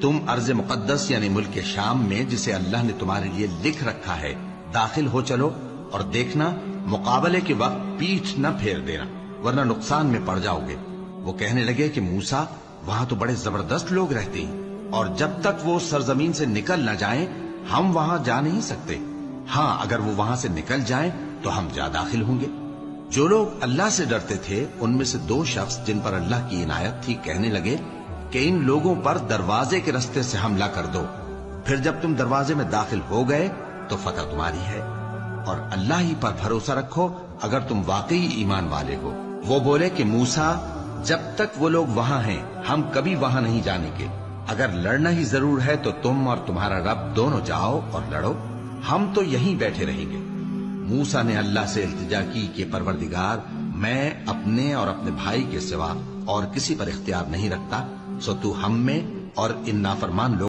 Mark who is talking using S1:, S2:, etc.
S1: تم ارض مقدس یعنی ملک شام میں جسے اللہ نے تمہارے لیے لکھ رکھا ہے داخل ہو چلو، اور دیکھنا مقابلے کے وقت پیٹھ نہ پھیر دینا ورنہ نقصان میں پڑ جاؤ گے۔ وہ کہنے لگے کہ موسیٰ وہاں تو بڑے زبردست لوگ رہتے ہیں، اور جب تک وہ سرزمین سے نکل نہ جائیں ہم وہاں جا نہیں سکتے۔ ہاں اگر وہ وہاں سے نکل جائیں تو ہم جا داخل ہوں گے۔ جو لوگ اللہ سے ڈرتے تھے ان میں سے 2 شخص جن پر اللہ کی عنایت تھی کہنے لگے کہ ان لوگوں پر دروازے کے رستے سے حملہ کر دو، پھر جب تم دروازے میں داخل ہو گئے تو فتح تمہاری ہے، اور اللہ ہی پر بھروسہ رکھو اگر تم واقعی ایمان والے ہو۔ وہ بولے کہ موسیٰ جب تک وہ لوگ وہاں ہیں ہم کبھی وہاں نہیں جانے کے، اگر لڑنا ہی ضرور ہے تو تم اور تمہارا رب دونوں جاؤ اور لڑو، ہم تو یہیں بیٹھے رہیں گے۔ موسیٰ نے اللہ سے التجا کی کہ پروردگار میں اپنے اور اپنے بھائی کے سوا اور کسی پر اختیار نہیں رکھتا، سو تو ہم میں اور ان نافرمان لوگ